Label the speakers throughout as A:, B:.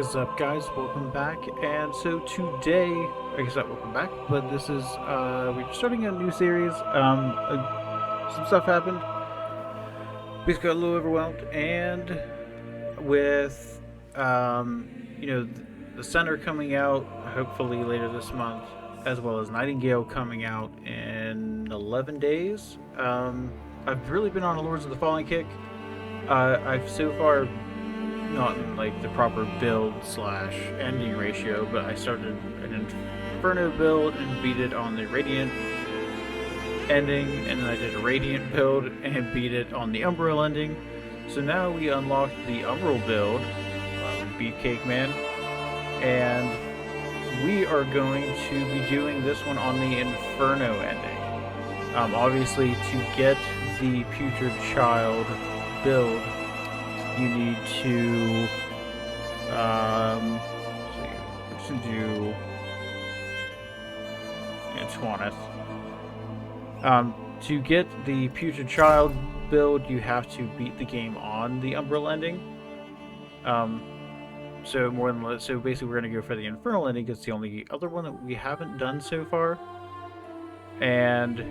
A: is up, guys? Welcome back. And so today, I guess not welcome back, but this is we're starting a new series. Some stuff happened. We just got a little overwhelmed, and with the center coming out hopefully later this month, as well as Nightingale coming out in 11 days. I've really been on a Lords of the Fallen kick. I've so far not in like the proper build slash ending ratio, but I started an Inferno build and beat it on the Radiant ending, and then I did a Radiant build and beat it on the Umbral ending. So now we unlocked the Umbral build, Beefcake Man, and we are going to be doing this one on the Inferno ending. Obviously, to get the Putrid Child build, you need to let's do Antoinette. To get the Putrid Child build, you have to beat the game on the Umbral ending. So basically, we're gonna go for the Infernal ending. It's the only other one that we haven't done so far, and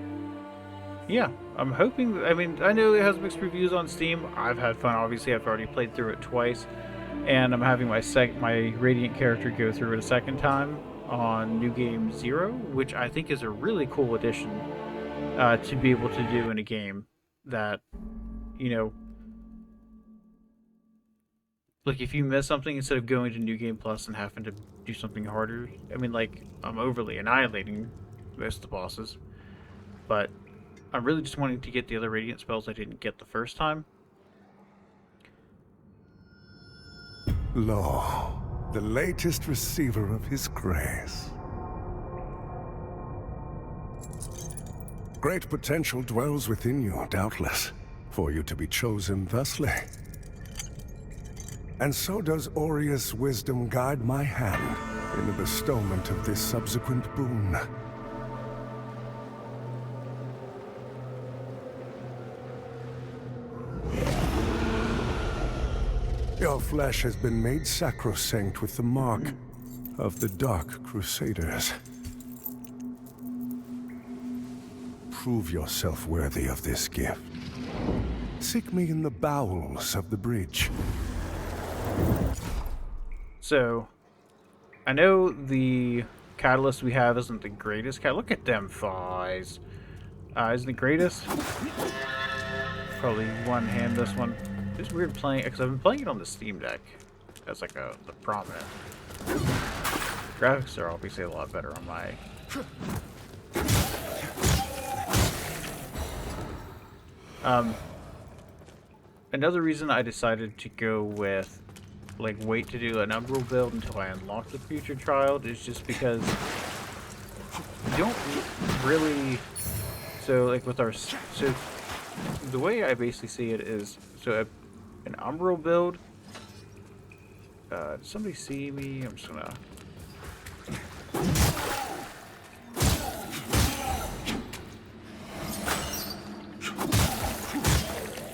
A: yeah, I'm hoping. I mean, I know it has mixed reviews on Steam. I've had fun. Obviously, I've already played through it twice, and I'm having my Radiant character go through it a second time on New Game 0, which I think is a really cool addition to be able to do in a game that, you know, like if you miss something, instead of going to New Game Plus and having to do something harder. I mean, like, I'm overly annihilating most of the bosses, but I'm really just wanting to get the other Radiant spells I didn't get the first time.
B: Lo, the latest receiver of his grace. Great potential dwells within you, doubtless, for you to be chosen thusly. And so does Aureus' wisdom guide my hand in the bestowment of this subsequent boon. Your flesh has been made sacrosanct with the mark of the Dark Crusaders. Prove yourself worthy of this gift. Seek me in the bowels of the bridge.
A: So, I know the catalyst we have isn't the greatest. Look at them thighs. Isn't the greatest. Probably one-hand this one. It's weird playing, because I've been playing it on the Steam Deck as like the prominent. Graphics are obviously a lot better on my. Another reason I decided to go with, like, wait to do an Umbral build until I unlock the Putrid Child is just because you don't really. So, like, with our. So, the way I basically see it is, so an Umbral build. Did somebody see me? I'm just gonna.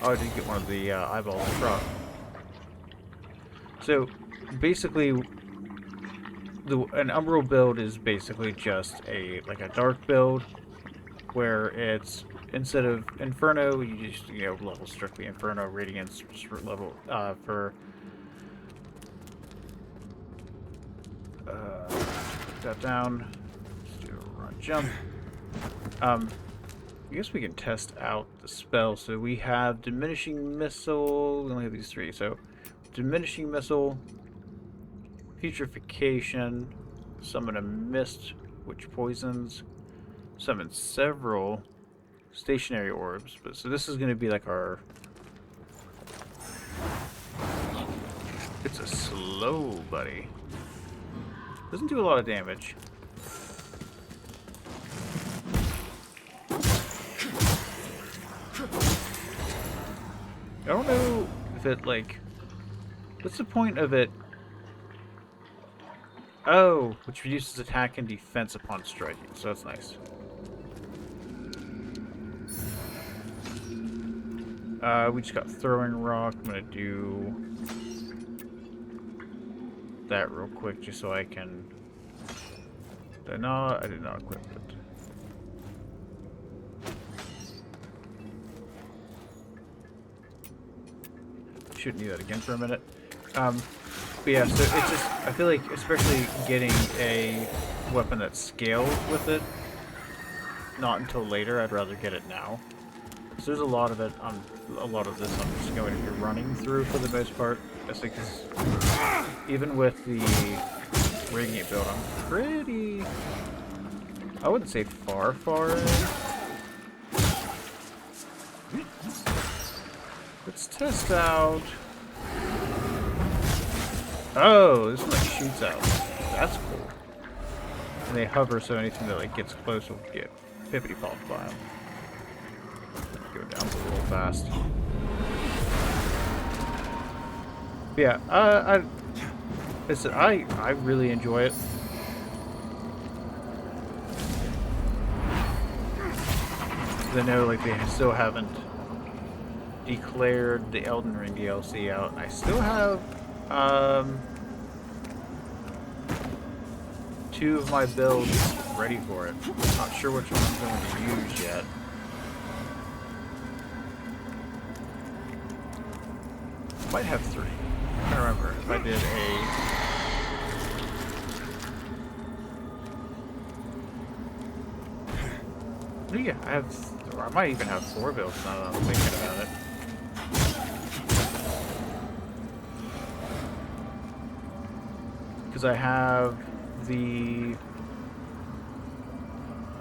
A: Oh, I did get one of the eyeballs dropped. So, basically, an Umbral build is basically just a dark build, where it's instead of Inferno, you just level strictly Inferno, Radiance level for that down. Let's do a run jump. I guess we can test out the spell. So we have Diminishing Missile. We only have these three. So Diminishing Missile, Putrefaction, Summon a Mist, which poisons, summon several stationary orbs. But so this is going to be like our. It's a slow buddy. Doesn't do a lot of damage. I don't know if it, like... What's the point of it? Oh, which reduces attack and defense upon striking, so that's nice. We just got Throwing Rock. I'm gonna do that real quick just so I can... No, I did not equip it. Shouldn't do that again for a minute. But yeah, so it's just, I feel like, especially getting a weapon that scales with it, not until later. I'd rather get it now. So there's a lot of it on a lot of this. I'm just going to be running through for the most part. I think even with the radiant build, I'm pretty. I wouldn't say far in. Let's test out. Oh, this one shoots out. That's cool. And they hover, so anything that like gets close will get pippity popped by them. Go down real fast. But yeah, I really enjoy it. I know like they still haven't declared the Elden Ring DLC out. I still have 2 of my builds ready for it. Not sure which one I'm going to use yet. Might have 3. I can't remember if I did a... Yeah, I have... Or I might even have 4 builds now that I'm thinking about it. Because I have the...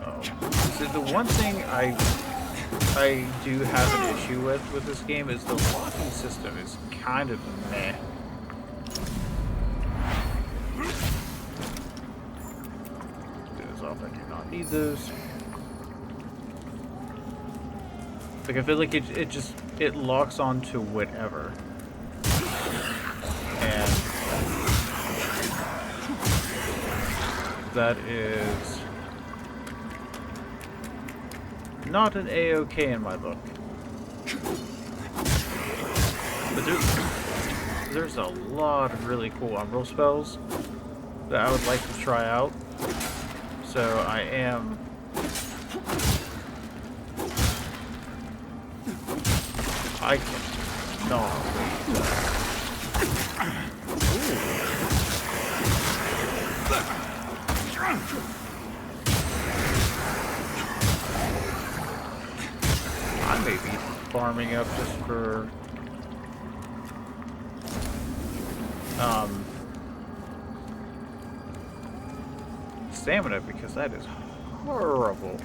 A: Oh. So the one thing I do have an issue with this game is the locking system is kind of meh. Do this off. I do not need those. Like I feel like it locks onto whatever. And that is not an A-OK in my book. But there's a lot of really cool Umbral spells that I would like to try out. So I am... I cannot wait. I may be farming up just for stamina because that is horrible.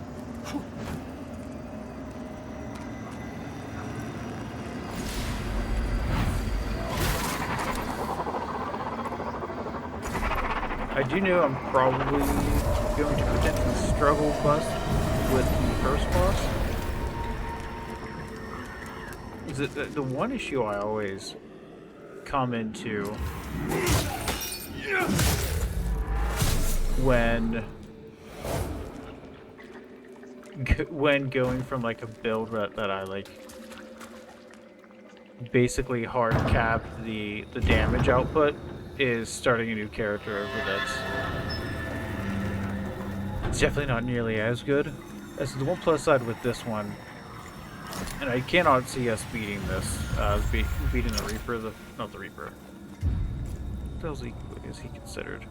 A: I do know I'm probably going to potentially struggle bust with the first boss. Is it the one issue I always come into when going from like a build that I like basically hard cap the damage output is starting a new character over that's it's definitely not nearly as good as the one plus side with this one, and I cannot see us beating this beating the Reaper, not the Reaper. What else is he considered?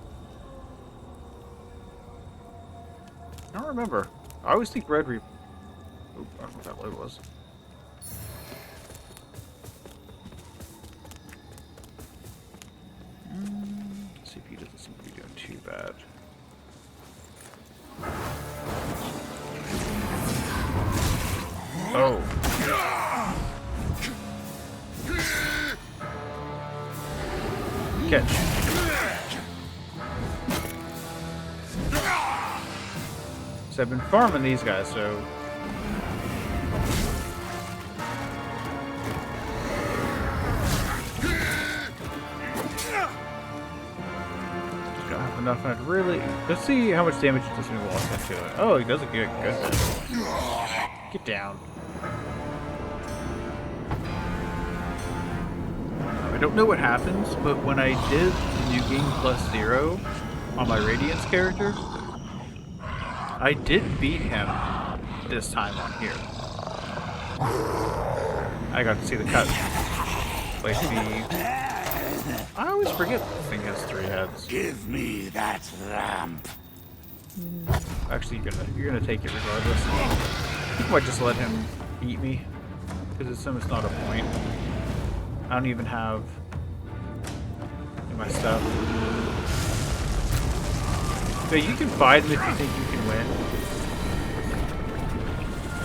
A: I don't remember. I always think Red Reaper. Oop, I don't know what that load was. Let's see if he doesn't seem to be doing too bad. Oh. Catch. So I've been farming these guys, so... Enough, and I'd really... Let's see how much damage this new walks into it. Oh, he does a good bit. Get down. I don't know what happens, but when I did New Game Plus Zero on my Radiance character, I did beat him this time on here. I got to see the cut. Like I always forget this thing has 3 heads.
C: Give me that lamp.
A: Actually, you're gonna take it regardless. I might just let him beat me, because it's almost not a point. I don't even have my stuff. But you can fight him if you think you can win.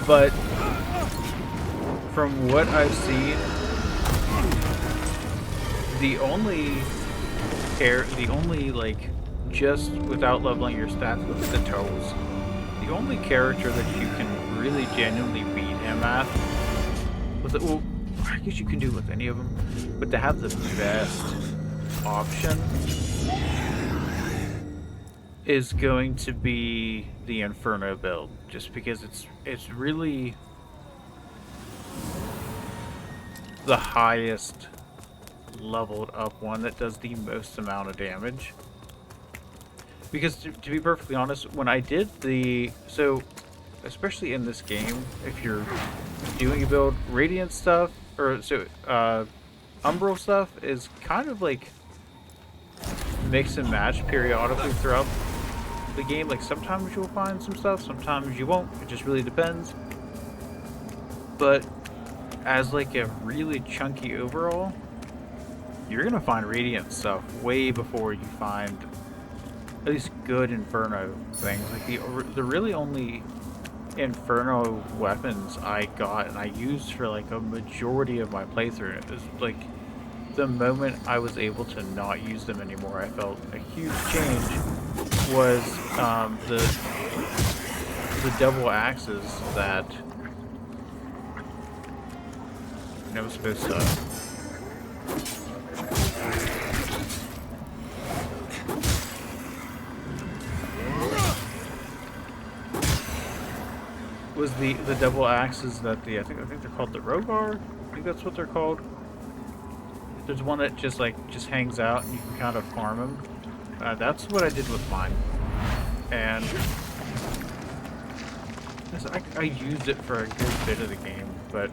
A: But from what I've seen, the only like, just without leveling your stats, look at the totals. The only character that you can really genuinely beat him at, well, I guess you can do it with any of them, but to have the best option is going to be the Inferno build, just because it's really the highest leveled up one that does the most amount of damage. Because to be perfectly honest, when I did so especially in this game, if you're doing a build, Radiant stuff, or Umbral stuff is kind of like mix and match periodically throughout the game. Like, sometimes you'll find some stuff, sometimes you won't. It just really depends. But as like a really chunky overall, you're gonna find Radiant stuff way before you find at least good Inferno things. Like the really only Inferno weapons I got and I used for like a majority of my playthrough is like the moment I was able to not use them anymore. I felt a huge change was the double axes that I was supposed to. Was the double axes that I think they're called the Rogar? I think that's what they're called. There's one that just hangs out and you can kind of farm them. That's what I did with mine, and I used it for a good bit of the game, but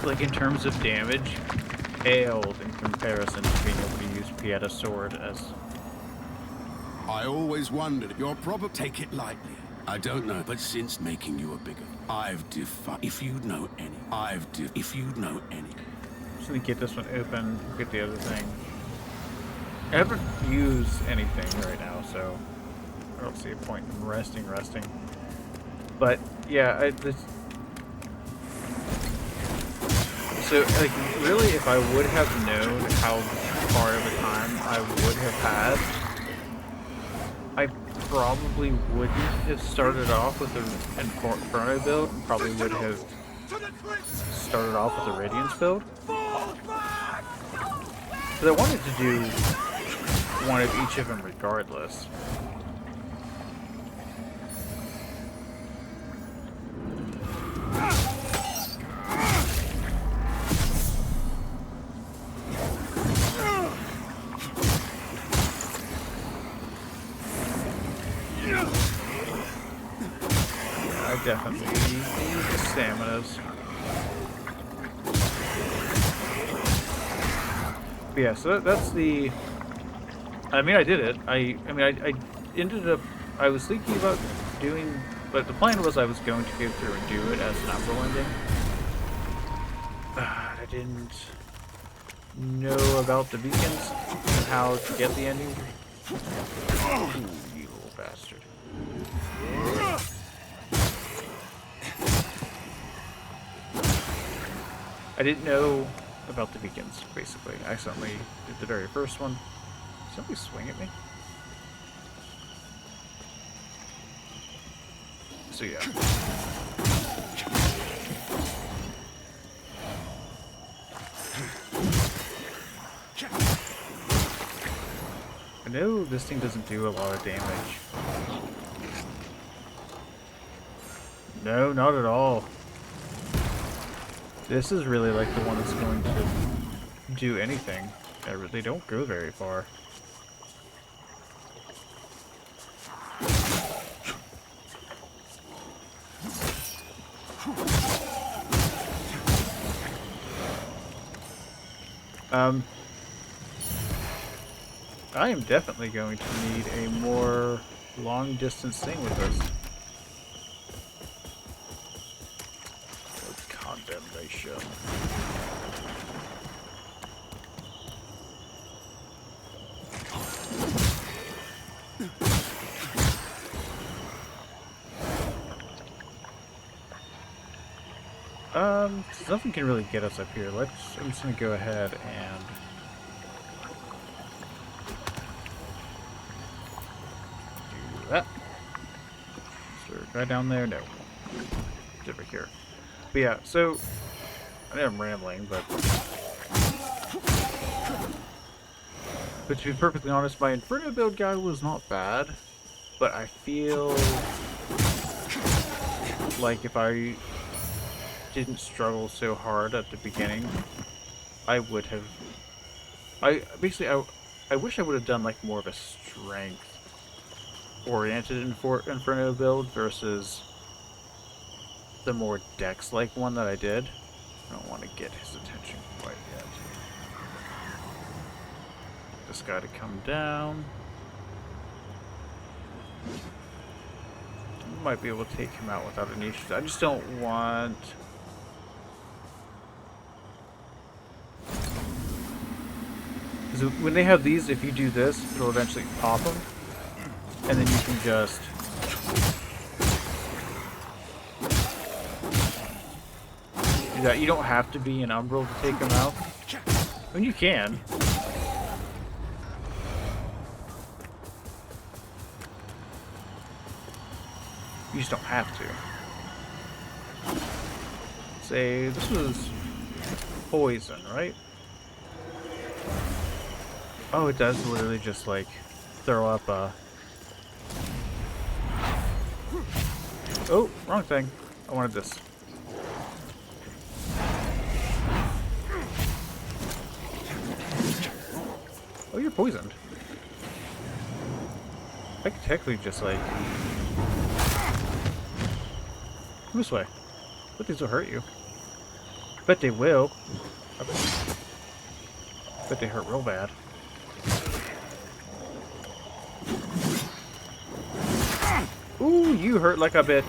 A: like in terms of damage, paled in comparison to being able to use Pieta's sword as.
C: I always wondered, you're probably take it lightly. I don't know, but since making you a bigger, I've defied. If you'd know any, if you'd know any.
A: Just gonna get this one open, get the other thing. I haven't used anything right now, so I don't see a point in resting. But yeah, so like really, if I would have known how hard of a time I would have had, I probably wouldn't have started off with an Inferno build, and probably would have started off with a Radiance build. But I wanted to do one of each of them regardless. Definitely need the staminas. But yeah, so that's the. I mean, I did it. I ended up. I was thinking about doing, but the plan was I was going to go through and do it as an Umbral ending. I didn't know about the beacons and how to get the ending. Ooh, you little bastard. I didn't know about the beacons, basically. I accidentally did the very first one. Did somebody swing at me? So yeah. I know this thing doesn't do a lot of damage. No, not at all. This is really like the one that's going to do anything. They don't go very far. I am definitely going to need a more long-distance thing with this. Condemnation. Nothing can really get us up here. I'm just gonna go ahead and do that. Is there a guy down there? No. It's over here. But yeah, so I know I'm rambling, but to be perfectly honest, my Infernal build guy was not bad, but I feel like if I didn't struggle so hard at the beginning, I would have. I wish I would have done like more of a strength-oriented Inferno build versus the more Dex-like one that I did. I don't want to get his attention quite yet. This guy to come down. Might be able to take him out without any issues. I just don't want. Because when they have these, if you do this, it'll eventually pop them. And then you can just... do that. You don't have to be an Umbral to take them out. I mean, you can. You just don't have to. Say, this was poison, right? Oh, it does literally just, like, throw up a... Oh, wrong thing. I wanted this. Oh, you're poisoned. I could technically just, like... come this way. But these will hurt you. Bet they will. Bet they hurt real bad. Ooh, you hurt like a bitch.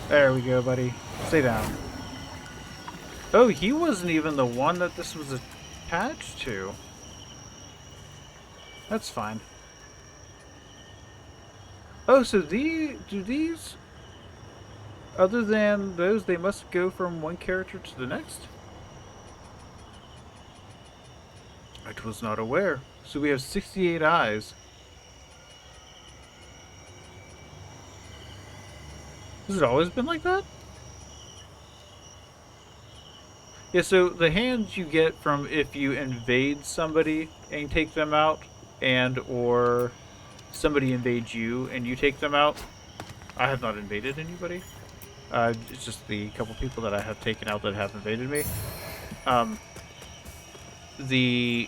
A: There we go, buddy. Stay down. Oh, he wasn't even the one that this was attached to. That's fine. Oh, so do these, other than those, they must go from one character to the next? I was not aware. So we have 68 eyes. Has it always been like that? Yeah, so the hands you get from if you invade somebody and take them out, and or somebody invades you and you take them out. I have not invaded anybody. It's just the couple people that I have taken out that have invaded me. The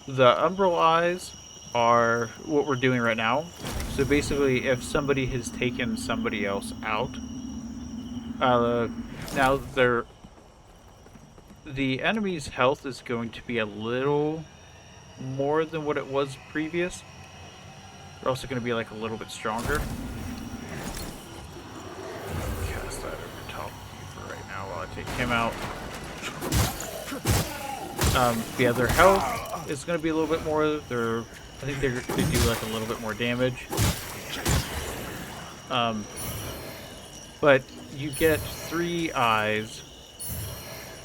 A: Umbral eyes are what we're doing right now. So basically, if somebody has taken somebody else out, now the enemy's health is going to be a little more than what it was previous. They're also going to be like a little bit stronger. Cast that over top of you for right now while I take him out. Yeah, their health is going to be a little bit more. I think they do like a little bit more damage. But you get 3 eyes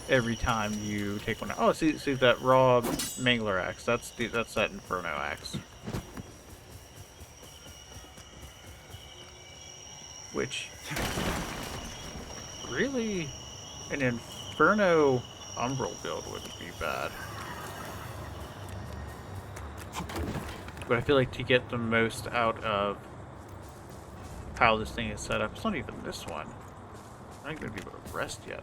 A: every time you take one out. Oh, see that raw mangler axe. That's that Inferno axe. Which really an Inferno Umbral build wouldn't be bad. But I feel like to get the most out of how this thing is set up, it's not even this one. I'm not going to be able to rest yet.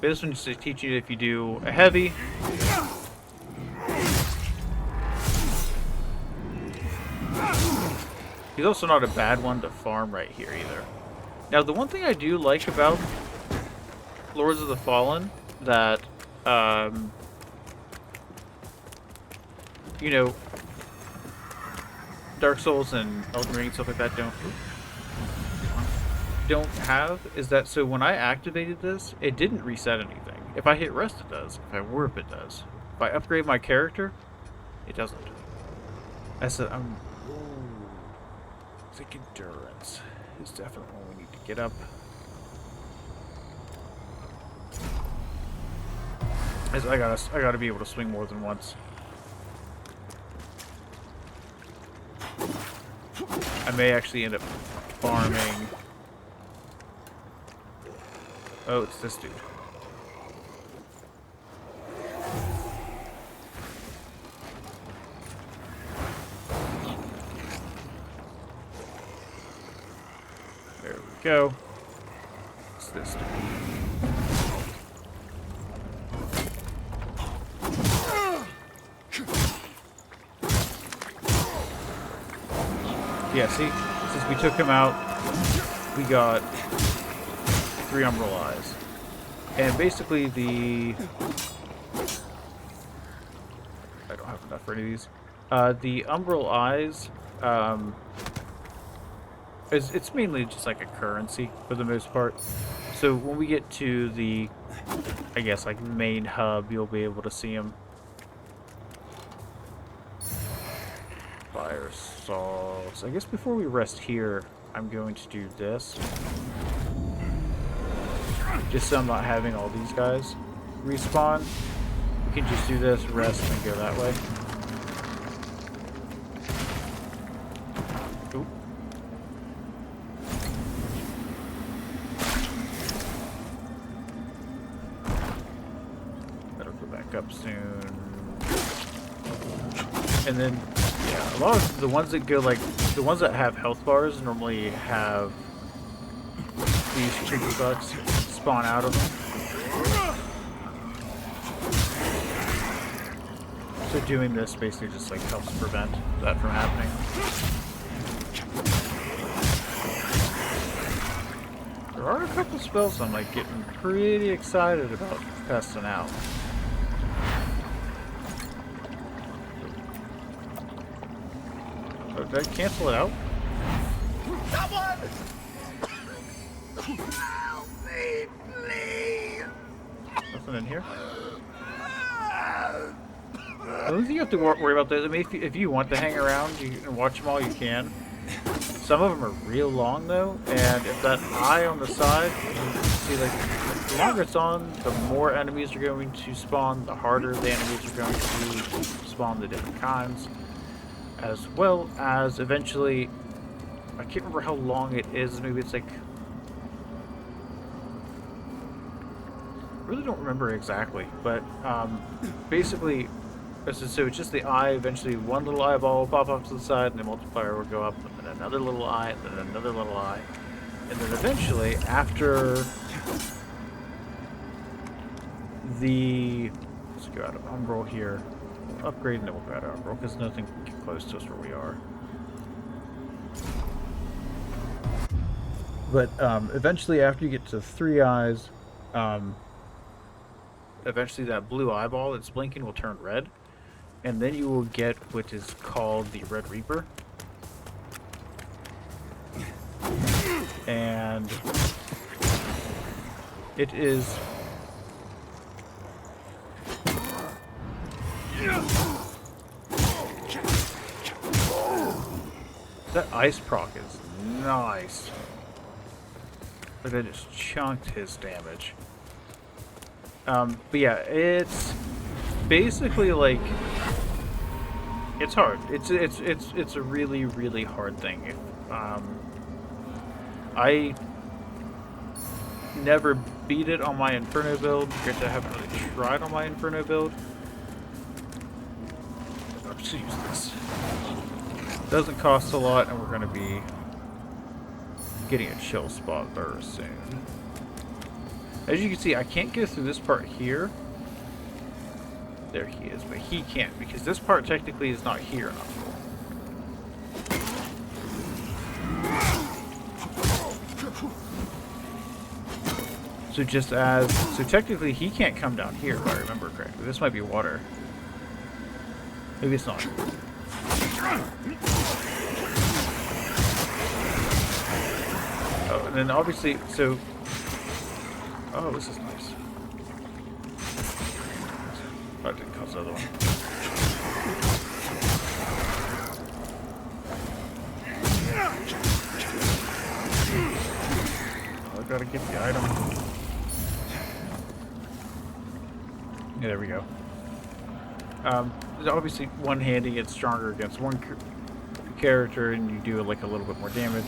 A: But this one's just teaching you if you do a heavy. He's also not a bad one to farm right here either. Now, the one thing I do like about Lords of the Fallen that, you know, Dark Souls and Elden Ring and stuff like that don't have is that so when I activated this, it didn't reset anything. If I hit rest, it does. If I warp, it does. If I upgrade my character, it doesn't. I said, I think endurance is definitely what we need to get up. I gotta be able to swing more than once. I may actually end up farming. Oh, it's this dude. There we go. It's this dude. Yeah, see? Since we took him out, we got 3 Umbral eyes. And basically the... I don't have enough for any of these. The Umbral eyes, it's mainly just like a currency for the most part. So when we get to the, I guess, like main hub, you'll be able to see them. Fire salts. I guess before we rest here, I'm going to do this. Just so I'm not having all these guys respawn. We can just do this, rest, and go that way. Oop. That'll go back up soon. And then, yeah, a lot of the ones that go, like, the ones that have health bars normally have these tricky bugs spawn out of them. So doing this basically just like helps prevent that from happening. There are a couple spells I'm like getting pretty excited about testing out. Oh, did I cancel it out?
D: Someone! Help me, please!
A: Nothing in here. I don't think you have to worry about that. I mean, if you want to hang around and watch them all, you can. Some of them are real long, though, and if that eye on the side, you see, like, the longer it's on, the more enemies are going to spawn, the harder the enemies are going to spawn the different kinds, as well as eventually, I can't remember how long it is, maybe it's like, I really don't remember exactly, but basically, so it's just the eye, eventually one little eyeball will pop up to the side, and the multiplier will go up, and then another little eye, and then another little eye. And then eventually, after the... Let's go out of Umbral here. We'll upgrade and then we'll go out of Umbral, because nothing can get close to us where we are. But eventually, after you get to 3 eyes, eventually that blue eyeball that's blinking will turn red. And then you will get what is called the Red Reaper. And it is... That ice proc is nice. Like I just chunked his damage. But yeah, it's basically like it's hard. It's a really, really hard thing. If I never beat it on my Inferno build because I haven't really tried on my Inferno build. I'm just use this. Doesn't cost a lot, and we're going to be getting a chill spot very soon. As you can see, I can't go through this part here. There he is, but he can't because this part technically is not here in Umbral. So technically he can't come down here if I remember correctly. This might be water. Maybe it's not. Oh, and then obviously, so... Oh, this is nice. Oh, it didn't cost the other one. Oh, I gotta get the item. Yeah, there we go. Obviously, one-handing it's stronger against one character, and you do like a little bit more damage.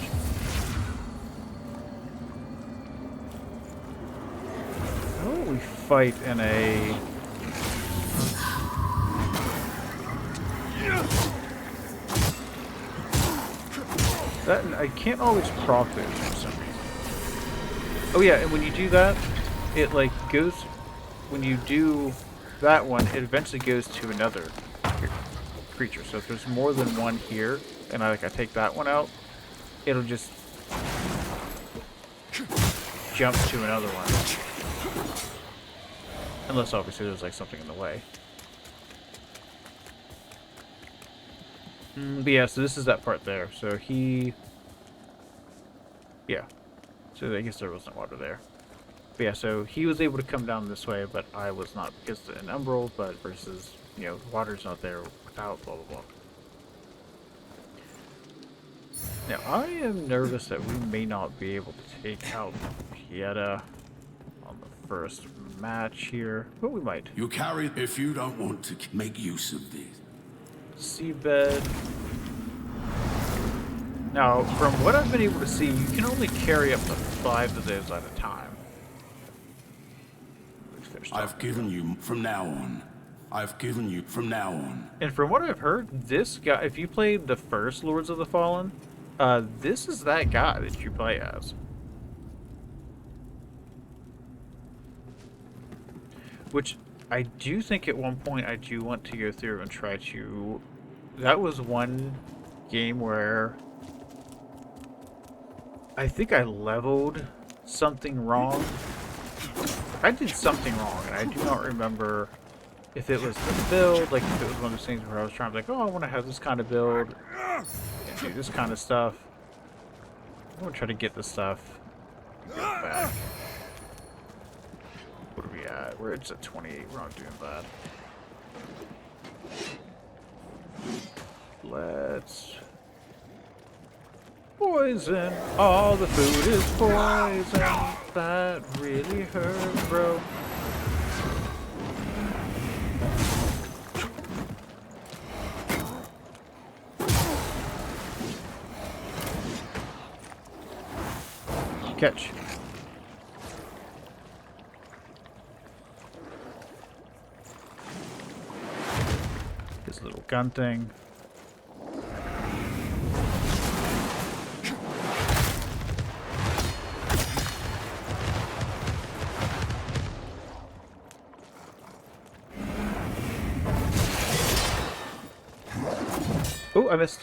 A: How about we fight in a? That I can't always proc those for some reason. Oh yeah, and when you do that, it like goes. When you do that one, it eventually goes to another creature. So if there's more than one here, and I take that one out, it'll just jump to another one. Unless obviously there's like something in the way. But yeah, so this is that part there. So he... Yeah. So I guess there wasn't water there. But yeah, so he was able to come down this way, but I was not because an Umbral, but versus, you know, water's not there without blah, blah, blah. Now, I am nervous that we may not be able to take out Pieta on the first match here, but we might.
C: You carry if you don't want to make use of this.
A: Seabed. Now, from what I've been able to see, you can only carry up to 5 of those at a time.
C: I've given you from now on. I've given you from now on.
A: And from what I've heard, this guy, if you played the first Lords of the Fallen, this is that guy that you play as. Which I do think at one point I do want to go through and try to... That was one game where I think I leveled something wrong. I did something wrong, and I do not remember if it was the build, like if it was one of those things where I was trying to be like, oh, I want to have this kind of build and do this kind of stuff. I'm going to try to get this stuff back. What are we at? We're at 28. We're not doing bad. Let's... Poison. All the food is poison. That really hurts, bro. Catch. His little gun thing. Oh, I missed.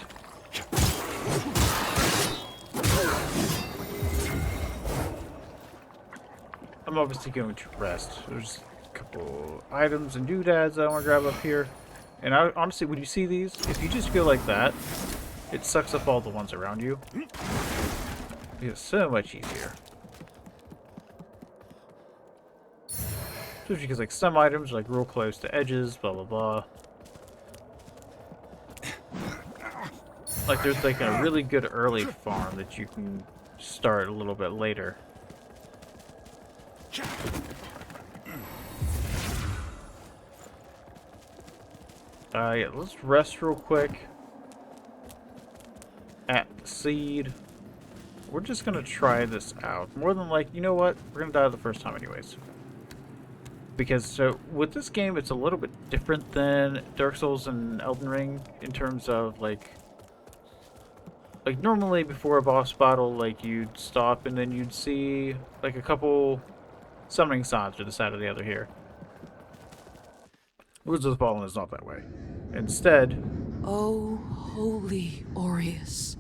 A: I'm obviously going to rest. There's a couple items and doodads I want to grab up here. And honestly, when you see these, if you just go like that, it sucks up all the ones around you. It's so much easier. Especially because like some items are like real close to edges, blah blah blah. Like there's like a really good early farm that you can start a little bit later. Yeah, let's rest real quick. At the seed. We're just gonna try this out. More than like, you know what? We're gonna die the first time anyways. Because so with this game, it's a little bit different than Dark Souls and Elden Ring in terms of like normally before a boss battle, like you'd stop and then you'd see like a couple summoning signs to the side or the other here. Woods of the Fallen is not that way. Instead,
E: Oh, holy Aureus,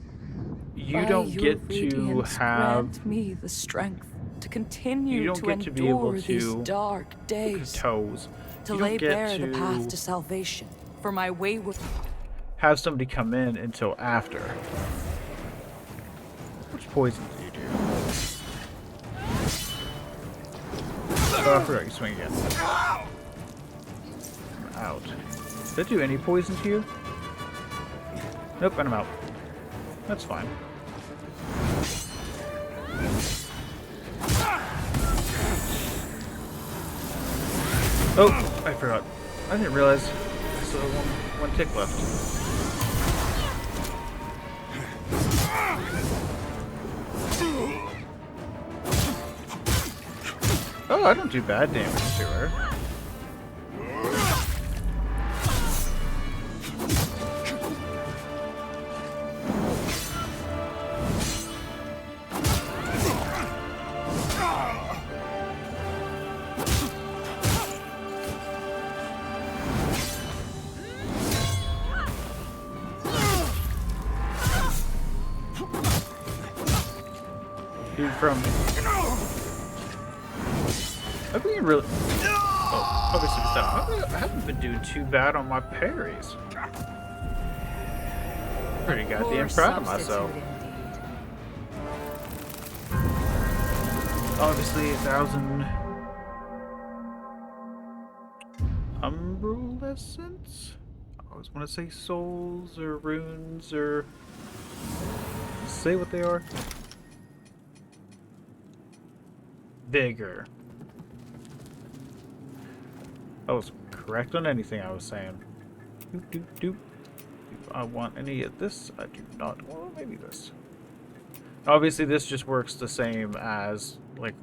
A: you
E: by
A: don't
E: your
A: get to
E: radiance
A: have
E: grant me the strength to continue
A: you don't
E: to
A: get to be able
E: endure these
A: to
E: dark days,
A: toes.
E: to
A: You
E: lay
A: don't get
E: bare the path
A: to
E: to salvation for my wayward.
A: have somebody come in until after. Which poison do you do? Oh, I forgot you swing again. I'm out. Did that do any poison to you? Nope, and I'm out. That's fine. Oh, I forgot. I didn't realize I still have one tick left. Oh, I don't do bad damage to her. Dude from... I've been really... Oh, obviously I haven't been doing too bad on my parries. Pretty goddamn proud of myself. Obviously 1,000... Umbral essence? I always want to say souls or runes or... Say what they are. Vigor. I was correct on anything I was saying. Doop, doop, doop. If I want any of this, I do not. Well, maybe this. Obviously, this just works the same as like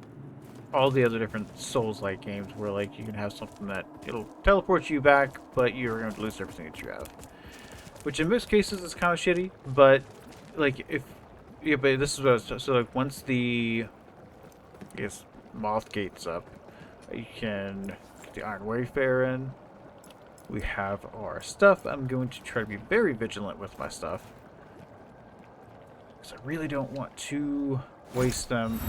A: all the other different Souls-like games, where like you can have something that it'll teleport you back, but you're going to lose everything that you have. Which in most cases is kind of shitty, but like if yeah, but this is what I was, so like once the I guess Moth Gate's up, you can get the Iron Wayfarer in. We have our stuff. I'm going to try to be very vigilant with my stuff, because I really don't want to waste them.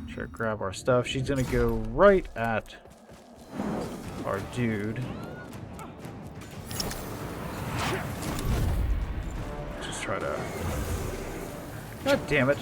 A: Try to grab our stuff. She's going to go right at our dude. Just try to... God damn it.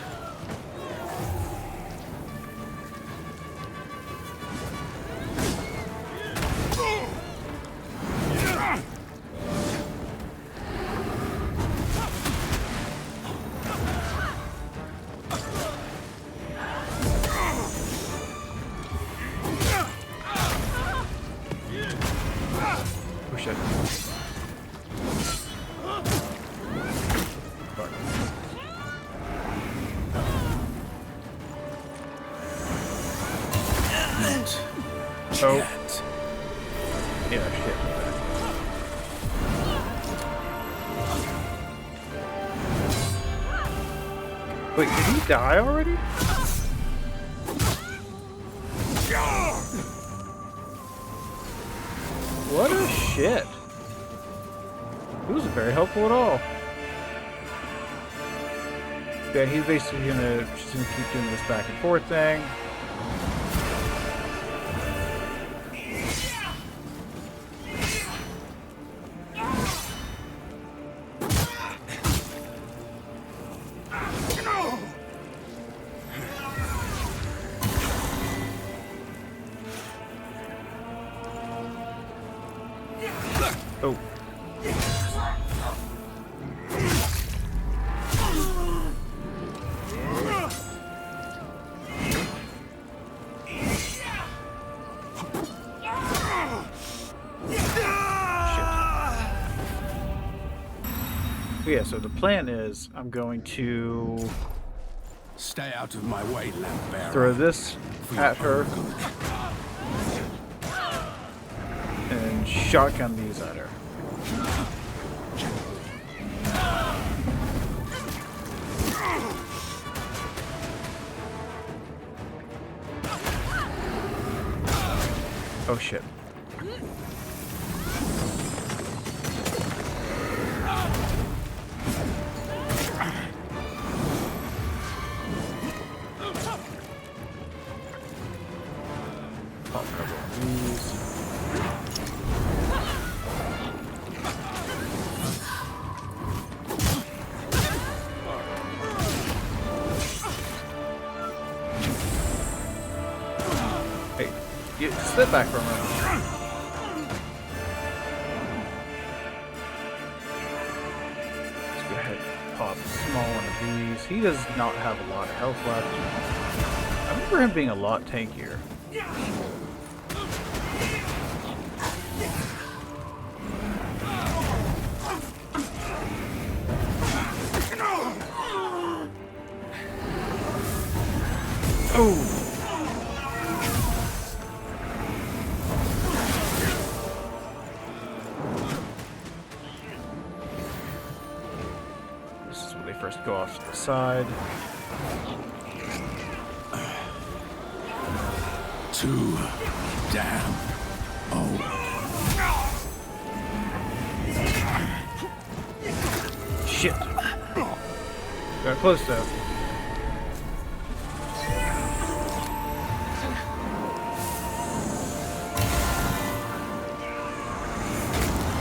A: Oh. Yeah, shit. Wait, did he die already? What a shit. He wasn't very helpful at all. Yeah, he's basically just gonna keep doing this back and forth thing. Oh. But yeah, so the plan is I'm going to
C: Stay out of my way, lamp bearer.
A: throw this
C: For your
A: at her
C: own good.
A: and shotgun these at her. Oh shit. Pop a couple of these. Hey, you step back from her. Let's go ahead and pop a small one of these. He does not have a lot of health left. I remember him being a lot tankier. Oh! This is when they first go off to the side.
C: Too damn old.
A: Shit. Got close though.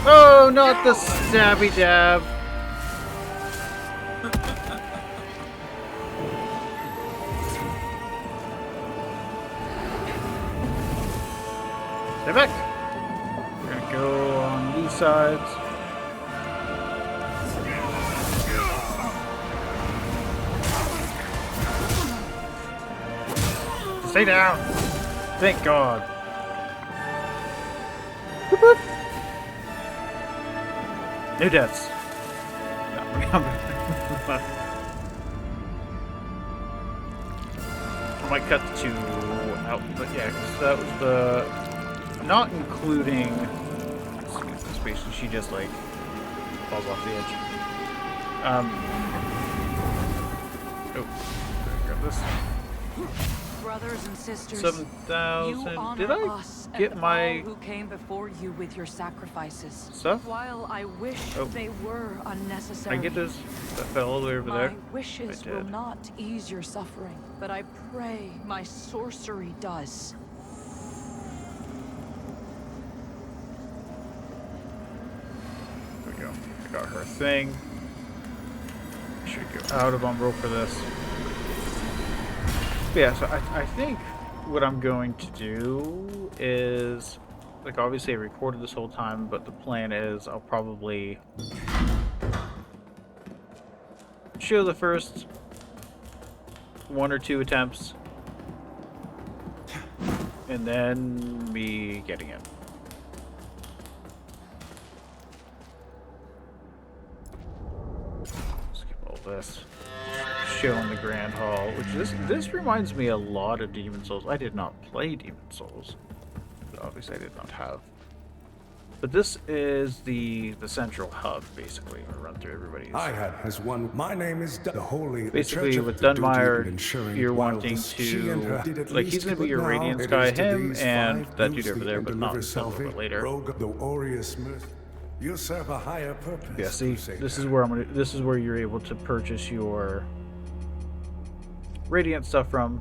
A: Oh, not the stabby dab. Stay back. We're gonna go on these sides. Stay down. Thank God. Boop, boop. No deaths. No, I might cut the two out, but yeah, 'cause that was the not including this patient. She just like falls off the edge. Oh, grab this.
E: Brothers and sisters,
A: 7,000.
E: you honor
A: Did I
E: us
A: get
E: and
A: my
E: all who came before you with your sacrifices.
A: stuff?
E: While I wish
A: Oh.
E: they were
A: Did
E: unnecessary,
A: I get this? That fell all the way over
E: my
A: there.
E: wishes
A: I
E: will
A: did.
E: not ease your suffering, but I pray my sorcery does.
A: There we go. I got her thing. Should go out of Umbral for this. But yeah, so I think what I'm going to do is, like, obviously I recorded this whole time, but the plan is I'll probably show the first 1 or 2 attempts and then me getting it. Skip all this. Showing the Grand Hall, which this reminds me a lot of Demon Souls. I did not play Demon Souls, but obviously I did not have. But this is the central hub, basically. I'm gonna run through everybody's.
B: I had as one. My name is the Holy.
A: Basically, with Dunmire, you're wanting to, like, he's gonna be your Radiance guy, him, and that dude over there, but not until a little bit later.
B: You serve a higher purpose.
A: Yeah, see,
B: Crusader.
A: this is where this is where you're able to purchase your Radiant stuff from,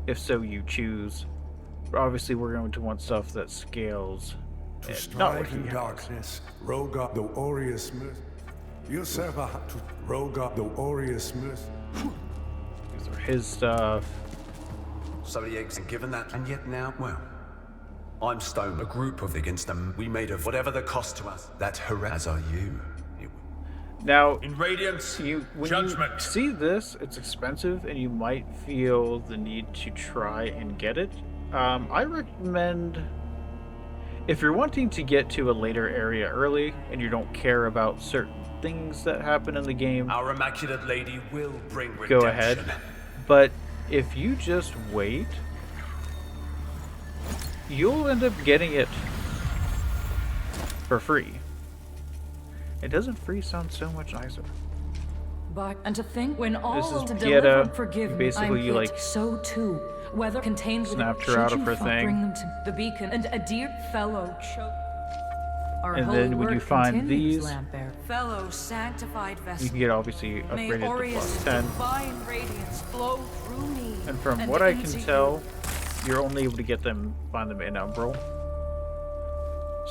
A: if so you choose. But obviously, we're going to want stuff that scales.
B: To
A: And not what
B: strive
A: he
B: in
A: has.
B: darkness, Roga the Aureus Myth. You serve a to Roga the Aureus Myth.
A: These are his stuff.
F: So the eggs are given that, and yet now, well, I'm Stone, a group of against them. We made of whatever the cost to us. That harass are you.
A: Now,
G: In Radiance,
A: when you
G: judgment.
A: see this, it's expensive, and you might feel the need to try and get it. I recommend, if you're wanting to get to a later area early and you don't care about certain things that happen in the game,
F: Our Immaculate Lady will bring redemption.
A: go ahead. But if you just wait, you'll end up getting it for free. It doesn't free sound so much nicer.
E: But and to think when all
A: This is
E: to
A: Pieta.
E: deliver and forgive me,
A: Basically,
E: I'm
A: you,
E: Piet.
A: like,
E: So too, whether contained within
A: snapped her out
E: should
A: of
E: you
A: her thing.
E: bring them to the beacon and Adyr fellow Our
A: And
E: holy
A: then when you
E: work
A: find
E: continues,
A: these,
E: Lampbearer. Fellow sanctified vessel.
A: you can get obviously
E: May
A: upgraded to
E: Aureus'
A: +10.
E: divine radiance flow through me.
A: And from what I can
E: into
A: tell, you're only able to get them, find them in Umbral.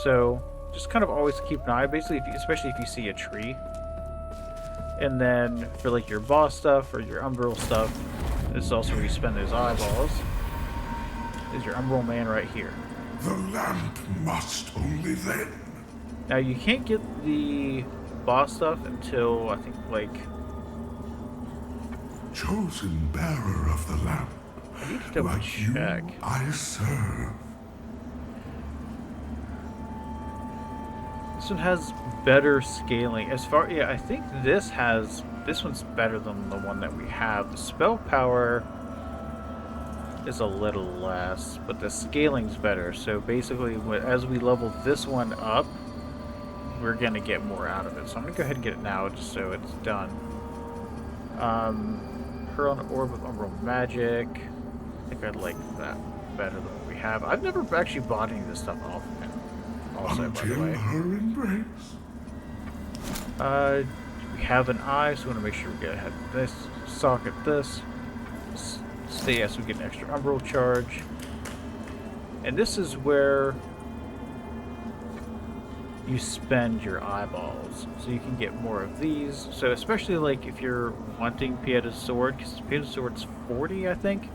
A: So just kind of always keep an eye, basically, especially if you see a tree. And then for like your boss stuff or your Umbral stuff, this is also where you spend those eyeballs. Is your Umbral man right here.
B: The lamp must only then.
A: Now you can't get the boss stuff until I think like
B: Chosen bearer of the lamp.
A: I need to double
B: Like you,
A: check.
B: I serve.
A: This one has better scaling. I think this one's better than the one that we have. The spell power is a little less, but the scaling's better. So basically, as we level this one up, we're gonna get more out of it. So I'm gonna go ahead and get it now, just so it's done. Hurl an orb of Umbral magic. I think I'd like that better than what we have. I've never actually bought any of this stuff off of him. Also, by the
B: Until
A: way.
B: her embrace.
A: We have an eye, so we want to make sure we get ahead of this. Socket this. Stay as we get an extra Umbral charge. And this is where you spend your eyeballs. So you can get more of these. So especially like if you're wanting Pieta's sword, because Pieta's sword's 40, I think.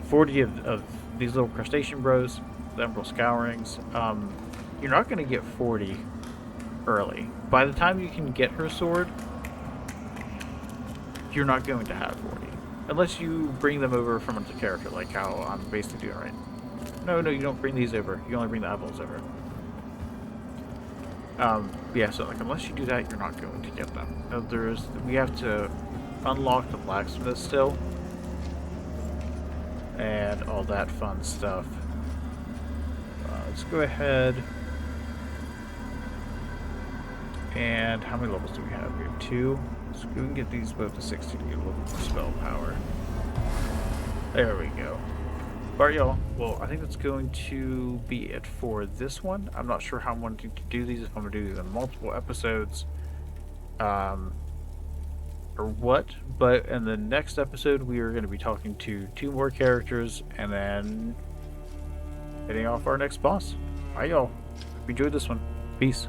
A: 40 of these little crustacean bros, the Umbral scourings. You're not going to get 40 early. By the time you can get her sword, you're not going to have 40. Unless you bring them over from another character, like how I'm basically doing right now. No, you don't bring these over. You only bring the eyeballs over. Yeah, so like unless you do that, you're not going to get them. Now, we have to unlock the blacksmith still. And all that fun stuff. Let's go ahead. And how many levels do we have? We have 2. So we can get these both to 60 to get a little more spell power. There we go. Alright, y'all. Well, I think that's going to be it for this one. I'm not sure how I'm wanting to do these, if I'm going to do these in multiple episodes. Or what. But in the next episode, we are going to be talking to 2 more characters and then heading off our next boss. Alright, y'all. Hope you enjoyed this one. Peace.